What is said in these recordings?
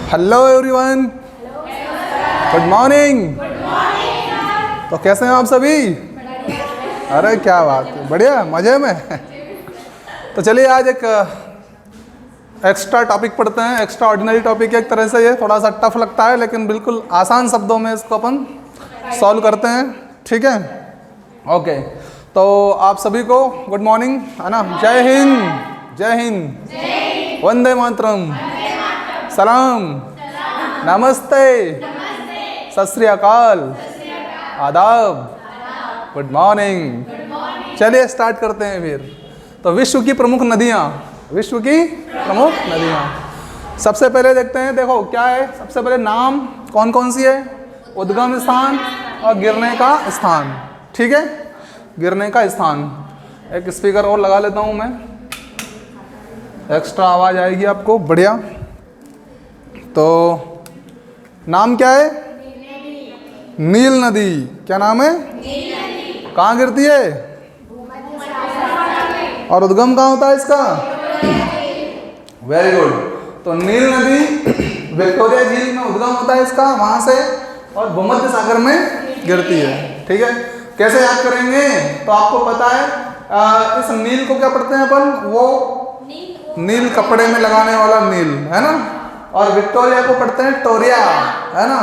Hello everyone, good morning. तो कैसे हैं आप सभी? अरे क्या बात है, बढ़िया, मज़े में। तो चलिए आज एक एक्स्ट्रा टॉपिक पढ़ते हैं। एक्स्ट्रा ऑर्डिनरी टॉपिक है एक तरह से, ये थोड़ा सा टफ लगता है लेकिन बिल्कुल आसान शब्दों में इसको अपन सॉल्व करते हैं, ठीक है? ओके, तो आप सभी को गुड मॉर्निंग, है ना? जय हिंद, जय हिंद, वंदे मातरम, सलाम, नमस्ते, सत श्री अकाल, आदाब, गुड मॉर्निंग। चलिए स्टार्ट करते हैं फिर। तो विश्व की प्रमुख नदियाँ, विश्व की प्रमुख नदियाँ सबसे पहले देखते हैं। देखो क्या है, सबसे पहले नाम कौन कौन सी है? उद्गम स्थान और गिरने का स्थान, ठीक है? गिरने का स्थान। एक स्पीकर और लगा लेता हूँ मैं, एक्स्ट्रा आवाज़ आएगी आपको, बढ़िया। तो नाम क्या है? नील नदी। क्या नाम है? कहाँ गिरती है? और उद्गम कहाँ होता है इसका? Very good. तो नील नदी विक्टोरिया झील में उद्गम होता है इसका, वहाँ से, और भूमध्य सागर में गिरती है, ठीक है? कैसे याद करेंगे? तो आपको पता है इस नील को क्या पढ़ते हैं अपन? वो नील कपड़े में लगाने वाला नील, है ना? और विक्टोरिया को पढ़ते हैं टोरिया, है ना?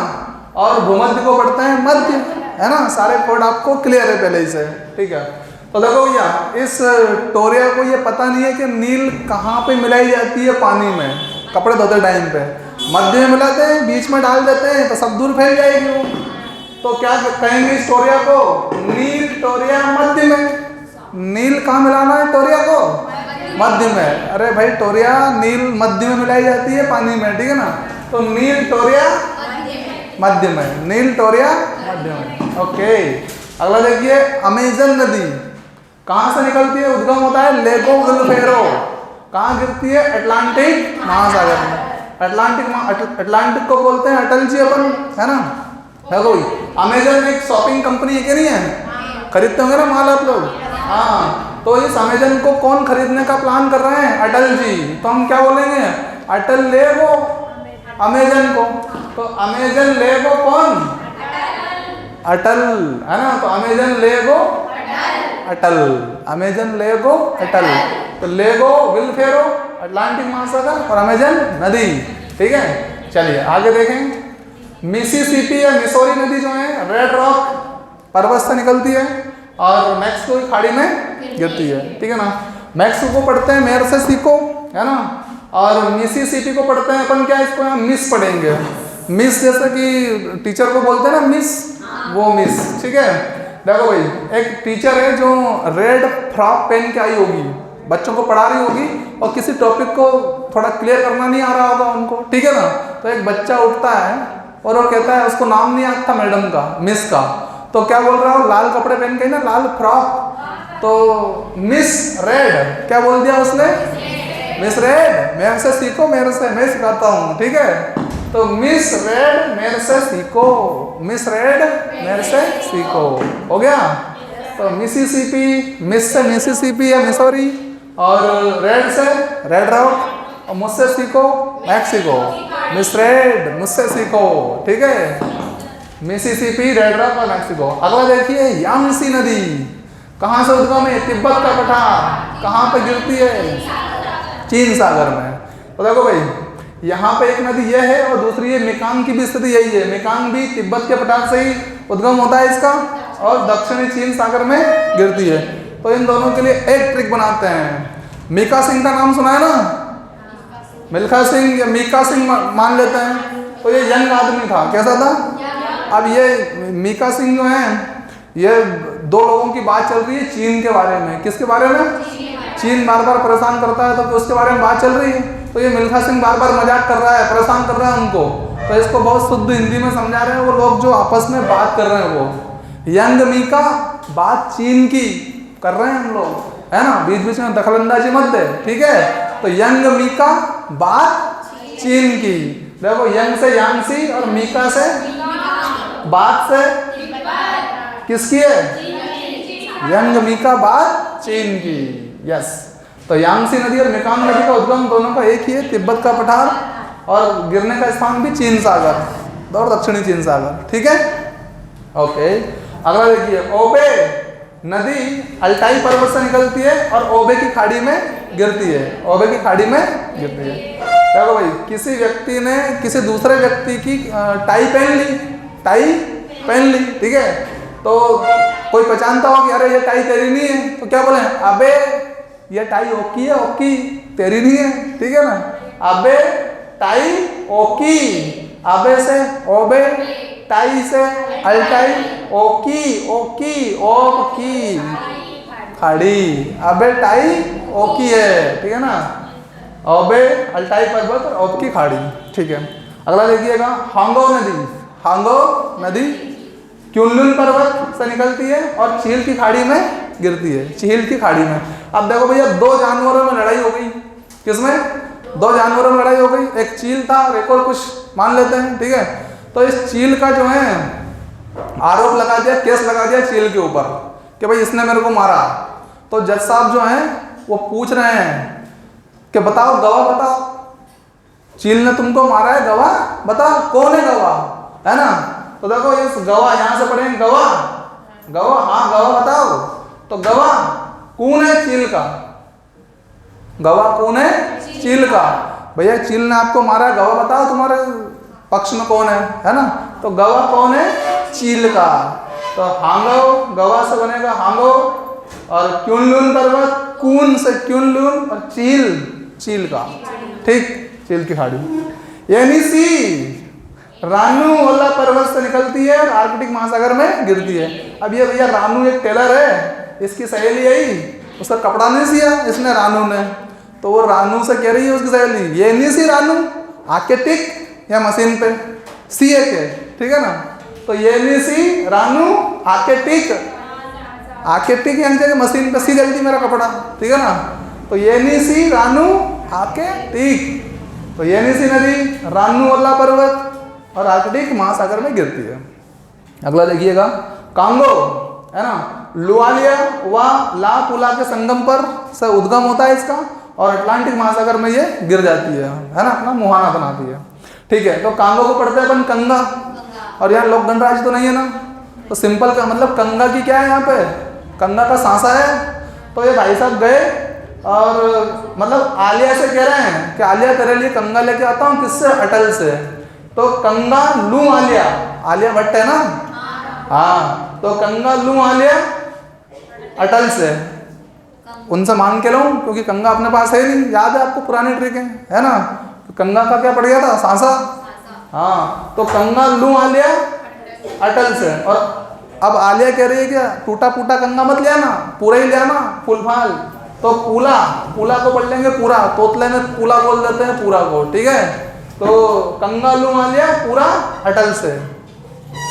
और भूमध्य को पढ़ते हैं मध्य, है ना? सारे कोड आपको क्लियर है पहले ही से, ठीक है? तो देखो भैया, इस टोरिया को ये पता नहीं है कि नील कहाँ पे मिलाई जाती है पानी में, कपड़े धोते टाइम पे मध्य में मिलाते हैं, बीच में डाल देते हैं तो सब दूर फैल जाएगी वो। तो क्या कहेंगे इस टोरिया को? नील टोरिया मध्य में। नील कहाँ मिलाना है टोरिया को? मध्य में। अरे भाई, टोरिया नील मध्य में मिलाई जाती है पानी में, ठीक है ना? तो नील टोरिया मध्य में, नील टोरिया मध्य में। ओके, अगला देखिए, अमेजन नदी कहाँ से निकलती है? उद्गम होता है लेगो विलफेरो। कहाँ गिरती है? अटलांटिक महासागर में। अटलांटिक को बोलते हैं अटल जी अपन, है ना? है कोई? अमेजन एक शॉपिंग कंपनी है कि नहीं है? खरीदते होंगे ना माल आप लोग? हाँ। तो इस अमेजन को कौन खरीदने का प्लान कर रहे हैं? अटल जी। तो हम क्या बोलेंगे? अटल लेगो अमेजन को। तो अमेजन लेगो कौन? अटल, है ना? तो अमेजन लेगो अटल, अमेजन लेगो अटल। तो लेगो विलफेरो अटलांटिक महासागर और अमेजन नदी, ठीक है? चलिए आगे देखें। मिसिसिपी या मिसौरी नदी जो है रेड रॉक पर्वत से निकलती है और मैक्सिको की खाड़ी में गिरती है, ठीक है ना? मैक्सिको को पढ़ते हैं मेरसेसिको, है ना? और मिसिसिपी को पढ़ते हैं अपन, क्या इसको यहाँ मिस पढ़ेंगे। मिस जैसे कि टीचर को बोलते हैं ना मिस, वो मिस, ठीक है? देखो भाई, एक टीचर है जो रेड फ्रॉक पहन के आई होगी, बच्चों को पढ़ा रही होगी और किसी टॉपिक को थोड़ा क्लियर करना नहीं आ रहा होगा उनको, ठीक है ना? तो एक बच्चा उठता है और वो कहता है, उसको नाम नहीं आता मैडम का, मिस का, तो क्या बोल रहा हो? लाल कपड़े पहन के ना, लाल फ्रॉक। तो मिस रेड, क्या बोल दिया उसने? Miss red. मेरे से सीखो, मेरे से, मैं सिखाता हूँ, ठीक है? तो मिस रेड मेरे से सीखो, मिस रेड मेरे से सीखो, हो गया? तो मिसिसिपी, मिस से मिसिसिपी या मिसौरी, और रेड से रेड रॉक, और मुझसे सीखो मैक्सिको। मिस रेड मुझसे सीखो, ठीक है? मिसिसिपी, रेड रॉक और मैक्सिको। अगला देखिए, यांगसी नदी कहाँ से उद्गम है? तिब्बत का पठार। कहाँ पे गिरती है? चीन सागर में। तो देखो भाई, यहाँ पे एक नदी यह है और दूसरी है मेकांग की भी स्थिति यही है। मेकांग भी तिब्बत के पठार से ही उद्गम होता है इसका और दक्षिणी चीन सागर में गिरती है। तो इन दोनों के लिए एक ट्रिक बनाते हैं। मीका सिंह का नाम सुना है ना? मिल्खा सिंह या मीका सिंह मान लेते हैं। तो ये यंग आदमी था, कैसा था? अब ये मीका सिंह जो है, ये दो लोगों की बात चल रही है चीन के बारे में। किसके बारे में? चीन बार बार परेशान करता है तो उसके बारे में बात चल रही है। तो ये मिल्खा सिंह बार बार मजाक कर रहा है, परेशान कर रहा है उनको। तो इसको बहुत शुद्ध हिंदी में समझा रहे हैं वो लोग जो आपस में बात कर रहे हैं। वो यंग मीका बात चीन की कर रहे हैं हम लोग, है ना? बीच बीच में दखलंदाजी मत दे, ठीक है? तो यंग मीका बात चीन की। देखो, यंग से यांगसी और मीका से बात से किसकी है? यंग मीका बात चीन की, यस। तो यांगसी नदी और मेकांग नदी का उद्गम दोनों का एक ही है, तिब्बत का पठार और गिरने का स्थान भी चीन सागर और दक्षिणी चीन सागर। ठीक है, ओके। अगला देखिए, ओबे नदी अल्टाई पर्वत से निकलती है और ओबे की खाड़ी में गिरती है, ओबे की खाड़ी में गिरती है। देखो भाई, किसी व्यक्ति ने किसी दूसरे व्यक्ति की टाई पहन ली, टाई पहन ली, ठीक है, तो कोई पहचानता हो कि अरे ये टाई तेरी नहीं है, तो क्या बोले, अबे ये टाई ओकी है, ओकी तेरी नहीं है, ठीक है ना, अबे टाई ओकी, अबे से ओबे, टाई से अल्टाई, ओकी ओकी ओकी खाड़ी, अबे टाई ओकी है, ठीक है ना, ओबे अल्टाई पर्वत और ओब की खाड़ी। ठीक है, अगला देखिएगा, हांगो नदी, हांगो नदी क्युनलुन पर्वत से निकलती है और चील की खाड़ी में गिरती है, चील की खाड़ी में। अब देखो भैया, दो जानवरों में लड़ाई हो गई, किसमें, दो जानवरों में लड़ाई हो गई, एक चील था और एक और कुछ मान लेते हैं, ठीक है। तो इस चील का जो है आरोप लगा दिया, केस लगा दिया चील के ऊपर कि भाई इसने मेरे को मारा। तो जज साहब जो हैं वो पूछ रहे हैं कि बताओ, गवाह बताओ, चील ने तुमको मारा है, गवाह बताओ, कौन है गवाह, है ना। तो देखो इस गवाह, यहां से पढ़ेंगे गवाह, गवाह, हाँ गवाह बताओ। तो गवाह कौन है, चील का, गवाह कौन है, चील का। भैया चील ने आपको मारा है, गवाह बताओ तुम्हारे पक्ष में कौन है ना। तो गवाह कौन है, चील का। तो हांगो गवाह से बनेगा हांगो, और क्युनलुन पर्वत कून से क्युनलुन, और चील चील का, ठीक, चील की खाड़ी। येनिसी रानू वाला पर्वत से निकलती है और आर्कटिक महासागर में गिरती है। अब ये भैया रानू एक टेलर है, इसकी सहेली आई, उसका कपड़ा नहीं सिया इसने, रानू ने, तो वो रानू से कह रही है उसकी सहेली, ये नहीं सी रानू, आके टिक या मशीन पे सिए के, ठीक है ना। तो ये नहीं सी रानू, आके टिक, आके टिक यानी कि मशीन पे सी जल्दी मेरा कपड़ा, ठीक है ना। तो ये नहीं सी रानू, आके टिक। तो ये नहीं सी नदी रानू वाला पर्वत और आर्कटिक महासागर में गिरती है। अगला देखिएगा, कांगो है ना, लुआलिया व ला पुला के संगम पर से उद्गम होता है इसका, और अटलांटिक महासागर में ये गिर जाती है ना, अपना मुहाना बनाती है। ठीक है, तो कांगो को पढ़ते हैं अपन कंगा, और यहाँ लोक गणराज्य तो नहीं है ना, तो सिंपल का मतलब कंगा की क्या है, यहाँ पे कंगा का सांसा है। तो ये भाई साहब गए और मतलब आलिया से कह रहे हैं कि आलिया तेरे लिए कंगा लेके आता हूँ, किससे, अटल से। तो कंगा लू आलिया, आलिया भट्ट है ना, हाँ, तो कंगा लू आलिया अटल से, उनसे मांग के लूँ, क्योंकि कंगा अपने पास है नहीं, याद है आपको पुरानी ट्रिक है ना। तो कंगा का क्या पड़ गया था, सांसा, हाँ, तो कंगा लू आलिया अटल से। और अब आलिया कह रही है कि टूटा फूटा कंगा मत ले आना, पूरा ही ले आना, फुल फाल। तो पूला, पूला को पढ़ लेंगे पूरा, तोतले में पूला बोल देते हैं पूरा को, ठीक है। तो कंगा लू आलिया पूरा अटल से,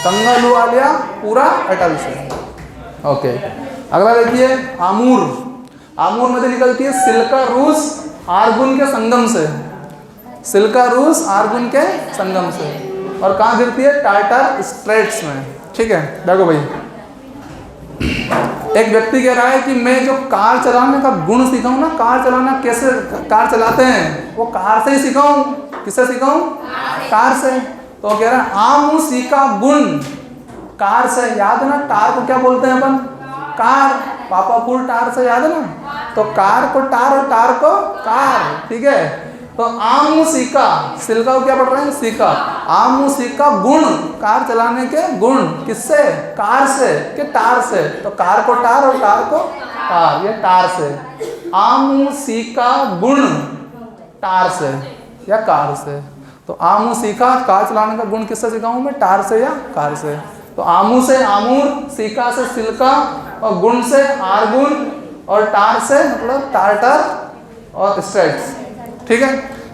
कंगा लू आलिया पूरा अटल से, ओके। अगला देखिए, आमूर, आमूर नदी निकलती है सिल्का रूस आर्गुन के संगम से, सिल्का रूस आर्गुन के संगम से, और कहाँ गिरती है, टार्टर स्ट्रेट्स में। ठीक है, देखो भाई, एक व्यक्ति कह रहा है कि मैं जो कार चलाने का गुण सीखाऊं ना, कार चलाना कैसे कार चलाते हैं वो कार से ही सिखाऊं, किससे सिखाऊं, कार से। तो कह रहा है आम सीखा गुण कार से, याद है ना, टार को क्या बोलते हैं अपन, कार, पापा फुल टार से, याद है ना। तो कार को टार और टार को कार, ठीक है। तो आम सीखा, सिल्का को क्या पढ़ रहे हैं, सीखा, आम सीखा गुण, कार चलाने के गुण, किससे, कार से कि टार से। तो कार को टार और टार को कार, ये टार से। आम सीखा गुण टार से या कार से। तो आमू सीखा, कार चलाने का गुण किससे सिखाऊं मैं, टार से या कार से। तो आमू से आमूर, सीखा से सिल्का, और गुण से आर्गुन, और टार से मतलब टार्टर और स्ट्रेट्स। ठीक है,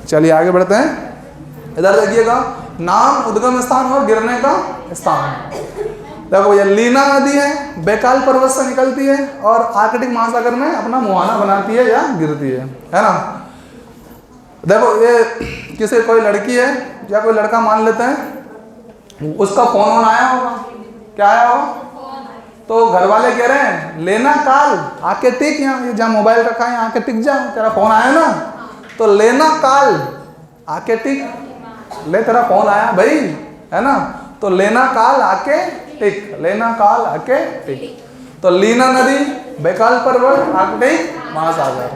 चलिए आगे बढ़ते हैं। इधर देखिएगा, नाम, उद्गम स्थान और गिरने का स्थान। देखो ये लीना नदी है, बेकाल पर्वत से निकलती है और आर्कटिक महासागर में अपना मुहाना बनाती है या गिरती है ना। देखो ये किसी कोई लड़की है या कोई लड़का मान लेते हैं, उसका फोन आया होगा, क्या आया होगा, तो घर वाले कह रहे हैं लेना काल, आके टिक, यहाँ जहाँ मोबाइल रखा है आके टिक जा, तेरा फोन आया ना, तो लेना काल आके टिक, ले तेरा फोन आया भाई, है ना, तो लेना काल आके टिक, लेना काल आके टिक। तो लीना नदी, बैकाल पर्वत, आर्कटिक महासागर।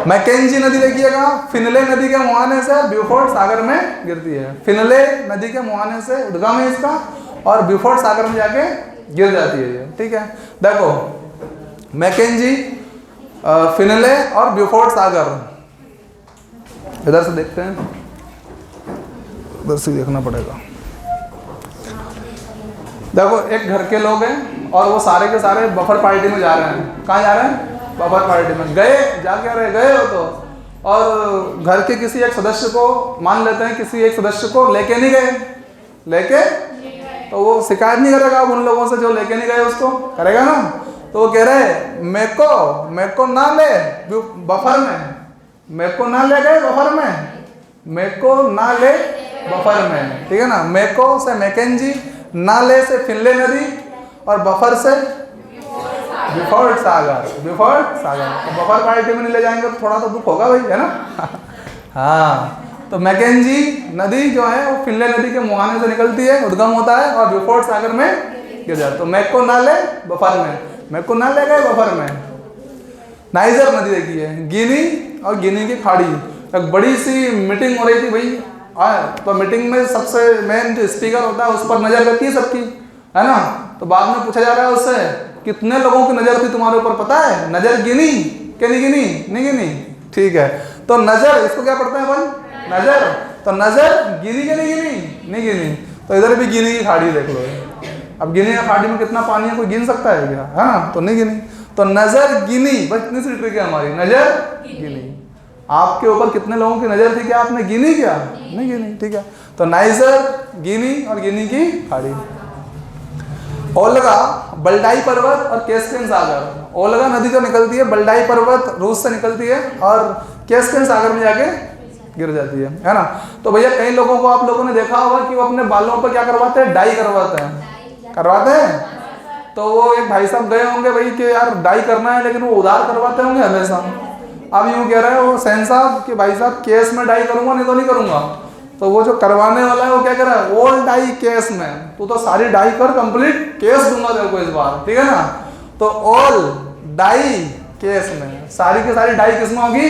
मैकेंजी नदी देखिएगा फिनले नदी के मुहाने से ब्यूफोर्ड सागर में गिरती है। फिनले नदी के मुहाने से उद्गम है इसका और ब्यूफोर्ड सागर में जाके गिर जाती है ये, ठीक है। देखो मैकेंजी, फिनले और ब्यूफोर्ड सागर, इधर से देखते हैं, इधर से देखना पड़ेगा। देखो एक घर के लोग हैं और वो सारे के सारे बफर पार्टी में जा रहे हैं। कहाँ जा रहे हैं? बफर पार्टी में। गए, जाके रहे गए हो तो, और घर के किसी एक सदस्य को, मान लेते हैं किसी एक सदस्य को लेके नहीं गए, लेके, तो वो शिकायत नहीं करेगा अब उन लोगों से जो लेके नहीं गए, उसको करेगा ना। तो वो कह रहे मेरे को ना ले बफर में, मेरे को ना ले गए बफर में, मेरे को ना ले बफर में, ठीक है ना। मेको से मैकेंजी, नाले से फिनले नदी और बफर से ब्यूफोर्ड सागर, ब्यूफोर्ड सागर। तो बफर पार्टी में नहीं ले जाएंगे तो थोड़ा तो दुख होगा भाई, है ना। हाँ, तो मैकेंजी नदी जो है वो फिनले नदी के मुहाने से निकलती है, उद्गम होता है और ब्यूफोर्ड सागर में गिर जाता है। तो मेको नाले बफर में, मेको ना ले गए बफर में। नाइजर नदी देखिए, गिनी और गिनी की खाड़ी। एक बड़ी सी मीटिंग हो रही थी भाई, तो मीटिंग में सबसे मेन जो स्पीकर होता है उस पर नजर रहती है सबकी, है ना। तो बाद में पूछा जा रहा है उससे कितने लोगों की नजर थी तुम्हारे ऊपर, पता है? नजर गिनी कि नहीं गिनी? नहीं गिनी, ठीक है। तो नजर, इसको क्या पढ़ते हैं अपन? नजर। तो नजर गिनी कि नहीं गिनी? नहीं गिनी। तो इधर भी गिनी की खाड़ी देख लो। अब गिनी की खाड़ी में कितना पानी है, कोई गिन सकता है क्या? है ना, तो नहीं गिनी। तो नजर गिनी, बस इतनी सी ट्रिक है हमारी, नजर गिनी। आपके ऊपर कितने लोगों की नजर थी, क्या आपने गिनी? क्या नहीं गिनी, ठीक है। तो नाइजर, गिनी और गिनी की खाड़ी। ओल्गा, बल्डाई पर्वत और कैस्पियन सागर। ओल्गा नदी जो निकलती है बल्डाई पर्वत रूस से निकलती है और कैस्पियन सागर में जाके गिर जाती है ना। तो भैया कई लोगों को आप लोगों ने देखा होगा कि वो अपने बालों पर क्या करवाते हैं? डाई करवाते हैं। तो वो एक भाई साहब गए होंगे भाई कि यार डाई करना है, लेकिन वो उधार करवाते होंगे हमेशा। अब यूँ कह रहे हैं वो सेन साहब कि भाई साहब केस में डाई करूंगा, नहीं तो नहीं करूंगा। तो वो जो करवाने वाला है वो क्या कह रहा है? ओल्ड डाई केस में, तू तो सारी डाई कर, कंप्लीट केस दूंगा तेरे को इस बार, ठीक है ना। तो ऑल डाई केस में, सारी की सारी डाई किस में होगी?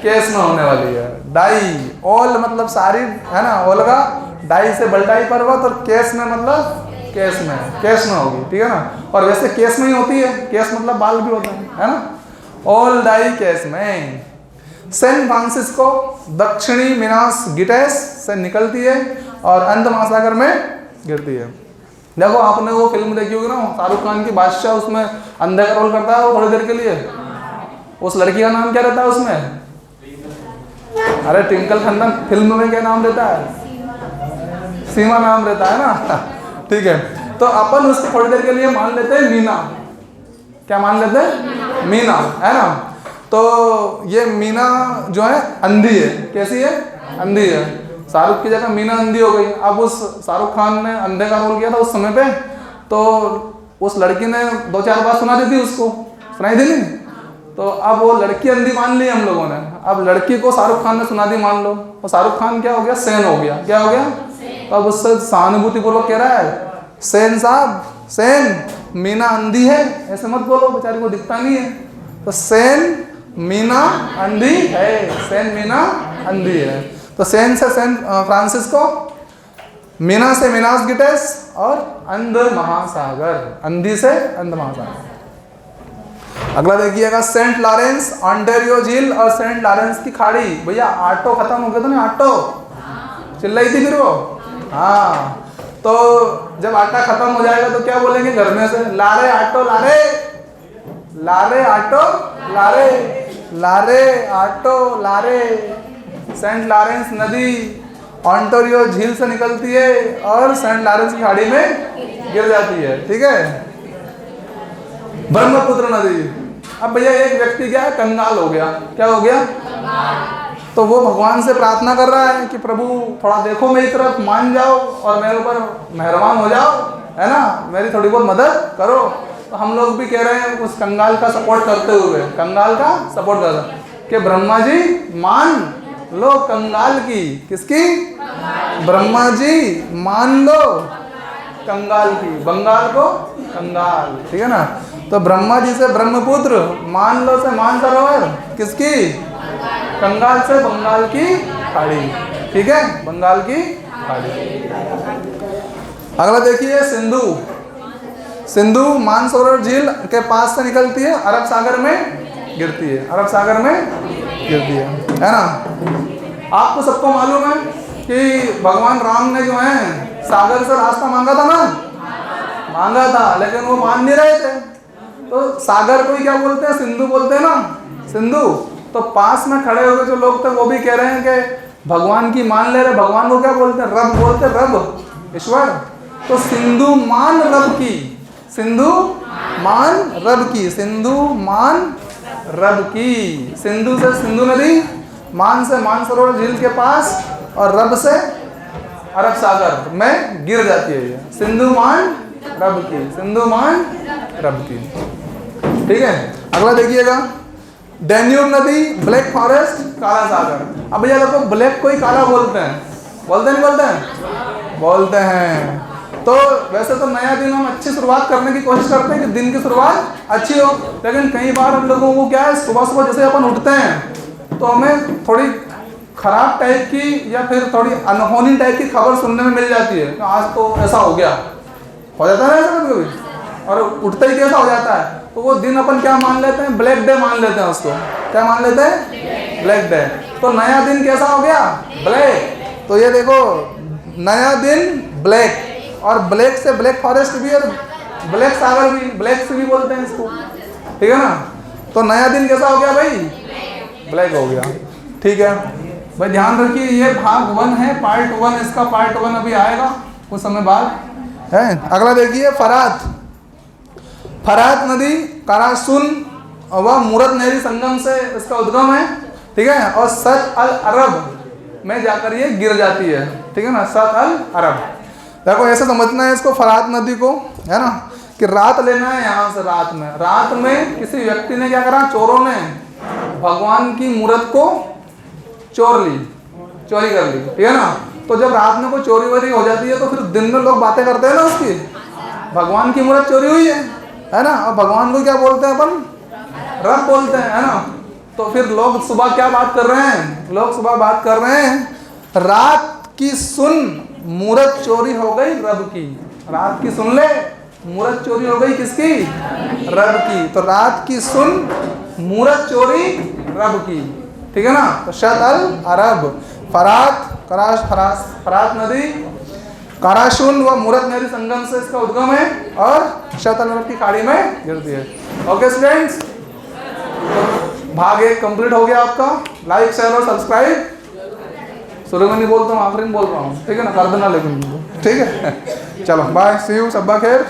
केस में होने वाली है। डाई, ऑल मतलब सारी, है ना। ओल्गा डाई से बल्डाई पर्वत और केस में मतलब केस में होगी, ठीक है ना। और वैसे केस में ही होती है, केस मतलब बाल भी होता है ना। ऑल डाई केस में। सैन फ्रांसिस्को दक्षिणी मिनास गिटेस से निकलती है और अंध महासागर में गिरती है। देखो आपने वो फिल्म देखी होगी ना, शाहरुख खान की बादशाह, उसमें अंधे का रोल करता है वो थोड़ी देर के लिए। उस लड़की का नाम क्या रहता है उसमें? अरे ट्विंकल खन्ना फिल्म में क्या नाम रहता है? सीमा नाम रहता है ना, ठीक है। तो अपन उसको थोड़ी देर के लिए मान लेते हैं मीना। क्या मान लेते हैं? मीना, है ना। तो ये मीना जो है अंधी है। कैसी है? अंधी है। शाहरुख की जगह मीना अंधी हो गई। अब उस शाहरुख खान ने अंधे का रोल किया था उस समय पे, तो उस लड़की ने 2-4 बात सुना दी थी उसको, सुनाई थी नहीं? तो अब वो लड़की अंधी मान ली हम लोगों ने। अब लड़की को शाहरुख खान ने सुना दी मान लो, तो शाहरुख खान क्या हो गया? सेन हो गया। क्या हो गया? तो अब उससे सहानुभूतिपूर्वक कह रहा है, सेन साहब, सेन मीना अंधी है, ऐसे मत बोलो, बेचारी को दिखता नहीं है। तो सेन मीना अंधी है, सेन मीना अंधी है। तो सेन से सैन फ्रांसिस्को, मीना से मिनास गिटेस और अंध महासागर, अंधी से अंध महासागर। अगला देखिएगा सेंट लॉरेंस, ऑन्टेरियो झील और सेंट लॉरेंस की खाड़ी। भैया ऑटो खत्म हो गया था ना, ऑटो चिल्लाई थी फिर वो। हाँ, तो जब आटा खत्म हो जाएगा तो क्या बोलेंगे घर में से? लारे ऑटो लारे, लारे ऑटो लारे, लारे ऑटो लारे। सेंट लॉरेंस नदी ऑन्टेरियो झील से निकलती है और सेंट लॉरेंस की खाड़ी में गिर जाती है, ठीक है। ब्रह्मपुत्र नदी। अब भैया एक व्यक्ति क्या है? कंगाल हो गया। क्या हो गया? तो वो भगवान से प्रार्थना कर रहा है कि प्रभु थोड़ा देखो मेरी तरफ, मान जाओ और मेरे ऊपर मेहरबान हो जाओ, है ना, मेरी थोड़ी बहुत मदद करो। तो हम लोग भी कह रहे हैं उस कंगाल का सपोर्ट करते हुए, कंगाल का सपोर्ट कर रहे हैं कि ब्रह्मा जी मान लो कंगाल की, किसकी? ब्रह्मा जी मान लो कंगाल की, बंगाल को कंगाल, ठीक है ना। तो ब्रह्मा जी से ब्रह्मपुत्र, मान लो से मानसरोवर किसकी, कंगाल से बंगाल की खाड़ी, ठीक है, बंगाल की खाड़ी। अगला देखिए सिंधु। सिंधु मानसरोवर झील के पास से निकलती है, अरब सागर में गिरती है, अरब सागर में गिरती है ना। आपको सबको मालूम है कि भगवान राम ने जो है सागर से रास्ता मांगा था ना, मांगा था, लेकिन वो मान नहीं रहे थे। तो सागर को ही क्या बोलते हैं, सिंधु बोलते हैं ना, सिंधु। तो पास में खड़े हुए जो लोग थे वो भी कह रहे हैं कि भगवान की मान ले रहे, भगवान को क्या बोलते हैं, रब बोलते हैं, रब ईश्वर। तो सिंधु मान रब की, सिंधु मान रब की, सिंधु मान रब की। सिंधु से सिंधु नदी, मान से मानसरोवर झील के पास, और रब से अरब सागर में गिर जाती है ये। सिंधु मान रब की, सिंधु मान रब की, ठीक है। अगला देखिएगा डैन्यूब नदी, ब्लैक फॉरेस्ट, काला सागर। अब भैया देखो ब्लैक को ही काला बोलते हैं, बोलते नहीं बोलते हैं, बोलते हैं। तो वैसे तो नया दिन हम अच्छी शुरुआत करने की कोशिश करते हैं कि दिन की शुरुआत अच्छी हो, लेकिन कई बार हम लोगों को क्या है, सुबह सुबह जैसे अपन उठते हैं तो हमें थोड़ी खराब टाइप की या फिर थोड़ी अनहोनी टाइप की खबर सुनने में मिल जाती है कि आज तो ऐसा हो गया, हो जाता है ऐसा कभी कभी, और उठते ही कैसा हो जाता है। तो वो दिन अपन क्या मान लेते हैं, ब्लैक डे मान लेते हैं उसको, क्या मान लेते हैं, ब्लैक डे। तो नया दिन कैसा हो गया, ब्लैक। तो ये देखो नया दिन ब्लैक, और ब्लैक से ब्लैक फॉरेस्ट भी और ब्लैक सागर भी, ब्लैक से भी बोलते हैं इसको, ठीक है ना। तो नया दिन कैसा हो गया भाई, ब्लैक हो गया, ठीक है भाई। ध्यान रखिए ये भाग 1 है, पार्ट 1, इसका पार्ट 1 अभी आएगा कुछ समय बाद है। अगला देखिए फरात। फरात नदी करासुन व मूरत नहरी संगम से इसका उद्गम है, ठीक है, और शत अल अरब में जाकर ये गिर जाती है, ठीक है ना, शत अल अरब। देखो ऐसे समझना है इसको, फरात नदी को, है ना, कि रात लेना है यहाँ से। रात में किसी व्यक्ति ने क्या करा, चोरों ने भगवान की मूर्त को चोरी कर ली, ठीक है ना। तो जब रात में कोई चोरी वोरी हो जाती है तो फिर दिन में लोग बातें करते हैं ना उसकी, भगवान की मूर्त चोरी हुई है ना, और भगवान को क्या बोलते हैं अपन, रब बोलते हैं, है ना। तो फिर लोग सुबह क्या बात कर रहे हैं, लोग सुबह बात कर रहे हैं, रात की सुन मूर्त चोरी हो गई रब की। रात की सुन ले, मूर्त चोरी हो गई किसकी, रब की। तो रात की सुन मूर्त चोरी रब की, ठीक है ना। तो शत अल अरब, फरात फरात नदी कराशुन व मूरत नहरी संगम से इसका उद्गम है, और शत अल अरब की खाड़ी में गिरती है। ओके स्टूडेंट्स, भाग 1 कंप्लीट हो गया आपका। लाइक शेयर और सब्सक्राइब शुरू में नहीं बोलता हूँ, आखिरी में बोल रहा हूँ, ठीक है ना, कर देना लेकिन, ठीक है। चलो बाय, सी यू, शब्बा खैर।